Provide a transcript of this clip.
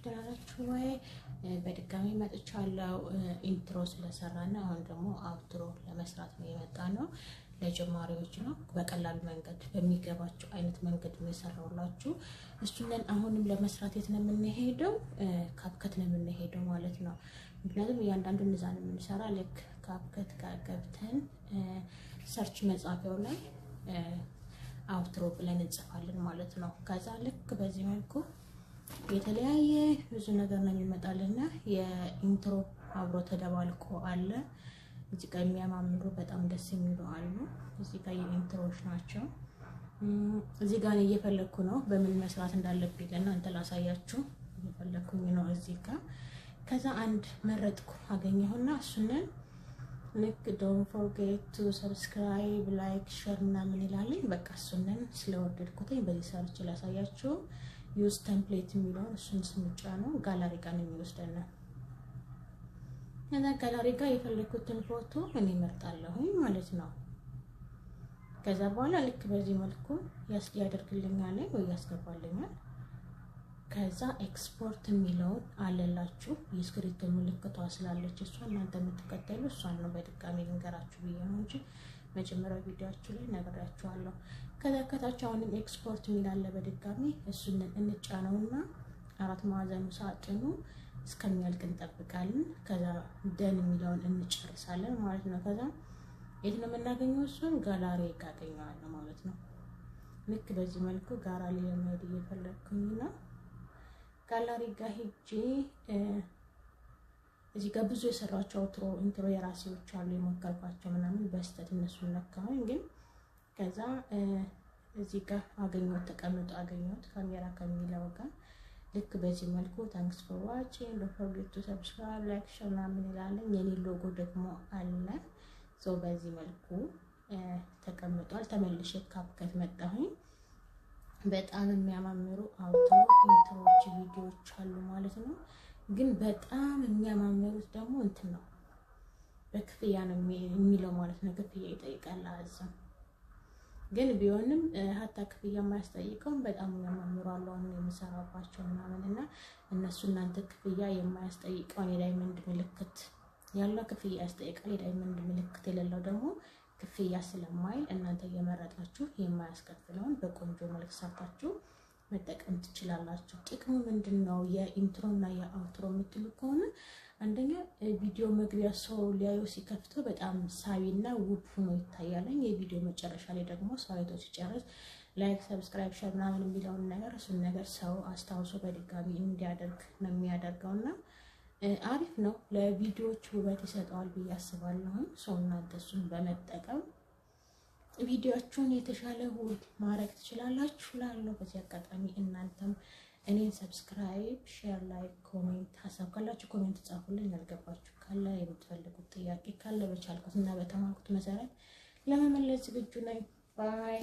ናችሁ? ደህና ናችሁ ወይ? በድጋሚ መጥቻለሁ። ኢንትሮ ስለሰራና አሁን ደግሞ አውትሮ ለመስራት ነው የመጣነው። ለጀማሪዎች ነው። በቀላል መንገድ በሚገባችሁ አይነት መንገድ ነው የሰራውላችሁ። እሱንን አሁንም ለመስራት የት ነው የምንሄደው? ካፕከት ነው የምንሄደው ማለት ነው። ምክንያቱም እያንዳንዱ እንደዛ ነው የምንሰራ። ልክ ካፕከት ጋር ገብተን ሰርች መጻፊያው ላይ አውትሮ ብለን እንጽፋለን ማለት ነው። ከዛ ልክ በዚህ መልኩ የተለያየ ብዙ ነገር ነው የሚመጣልና የኢንትሮ አብሮ ተደባልቆ አለ። እዚህ ጋር የሚያማምሩ በጣም ደስ የሚሉ አሉ። እዚህ ጋር የኢንትሮዎች ናቸው። እዚህ ጋር እየፈለኩ ነው በምን መስራት እንዳለብኝ ለእናንተ ላሳያችሁ እየፈለኩኝ ነው እዚህ ጋር። ከዛ አንድ መረጥኩ አገኘሁና እሱንን ልክ ዶንት ፎርጌት ቱ ሰብስክራይብ ላይክ ሼር ምናምን ይላልኝ። በቃ እሱንን ስለወደድኩት በዚህ ሰርች ላሳያችሁ። ዩዝ ቴምፕሌት የሚለውን እሱን ስንጫ ነው ጋላሪ ጋር ነው የሚወስደን። እና ጋላሪ ጋር የፈለኩትን ፎቶ እኔ እመርጣለሁ ማለት ነው። ከዛ በኋላ ልክ በዚህ መልኩ ያደርግልኛል ወይ ያስገባልኛል። ከዛ ኤክስፖርት የሚለውን አለላችሁ የስክሪፕት ምልክቷ ስላለች እሷ እናንተ የምትከተሉ እሷን ነው በድጋሚ ልንገራችሁ ብዬ ነው እንጂ መጀመሪያው ቪዲዮአችሁ ላይ ነግሬያችኋለሁ። ከዛ ከታች አሁንም ኤክስፖርት የሚል አለ በድጋሚ እሱን እንጫነውና አራት ማዕዘኑ ሳጥኑ እስከሚያልቅ እንጠብቃለን። ከዛ ደን የሚለውን እንጨርሳለን ማለት ነው። ከዛ የት ነው የምናገኘው? እሱን ጋላሪ ጋር አገኘዋለሁ ማለት ነው። ልክ በዚህ መልኩ ጋላሪ ለመሄድ እየፈለኩኝ ነው። ጋላሪ ጋር ሄጄ እዚህ ጋር ብዙ የሰራቸው አውትሮ ኢንትሮ የራሴዎች አሉ የሞከርኳቸው ምናምን በስተት እነሱን ነካሁኝ። ግን ከዛ እዚህ ጋር አገኘሁት ተቀምጦ አገኘሁት ካሜራ ከሚለው ጋር ልክ በዚህ መልኩ ታንክስ ፎር ዋቺንግ ዶንት ፎርጌት ቱ ሰብስክራይብ ላይክ ሼር ምናምን ይላል። የኔ ሎጎ ደግሞ አለ። ሶ በዚህ መልኩ ተቀምጧል። ተመልሼ ካፕከት መጣሁኝ። በጣም የሚያማምሩ አውትሮ ኢንትሮዎች ቪዲዮዎች አሉ ማለት ነው። ግን በጣም የሚያማምሩት ደግሞ እንትን ነው በክፍያ ነው የሚለው ማለት ነው። ክፍያ ይጠይቃል አዘም ግን ቢሆንም ሀታ ክፍያ የማያስጠይቀው በጣም የሚያማምሩ አሉ አሁን የምሰራባቸው ምናምንና እነሱ እናንተ ክፍያ የማያስጠይቀው የዳይመንድ ምልክት ያለው ክፍያ ያስጠይቃል። የዳይመንድ ምልክት የሌለው ደግሞ ክፍያ ስለማይል እናንተ እየመረጣችሁ የማያስከፍለውን በቆንጆ መልክ ሰርታችሁ መጠቀም ትችላላችሁ። ጥቅሙ ምንድነው? የኢንትሮና የአውትሮ የምትሉ ከሆነ አንደኛ ቪዲዮ መግቢያ ሰው ሊያዩ ሲከፍተው በጣም ሳቢና ውብ ሆኖ ይታያል። የቪዲዮ መጨረሻ ላይ ደግሞ ሰው አይቶ ሲጨርስ ላይክ ሰብስክራይብ ሼር ምናምን የሚለውን ነገር እሱን ነገር ሰው አስታውሶ በድጋሚ እንዲያደርግ ነው የሚያደርገውና አሪፍ ነው። ለቪዲዮዎች ውበት ይሰጣል ብዬ አስባለሁ። ሰው እናንተ እሱን በመጠቀም ቪዲዮአችሁን የተሻለ ውብ ማድረግ ትችላላችሁ እላለሁ። በዚህ አጋጣሚ እናንተም እኔን ሰብስክራይብ ሼር ላይክ ኮሜንት ሀሳብ ካላችሁ ኮሜንት ጻፉልኝ። ያልገባችሁ ካለ የምትፈልጉት ጥያቄ ካለ በቻልኩት እና በተማርኩት መሰረት ለመመለስ ዝግጁ ነኝ። ባይ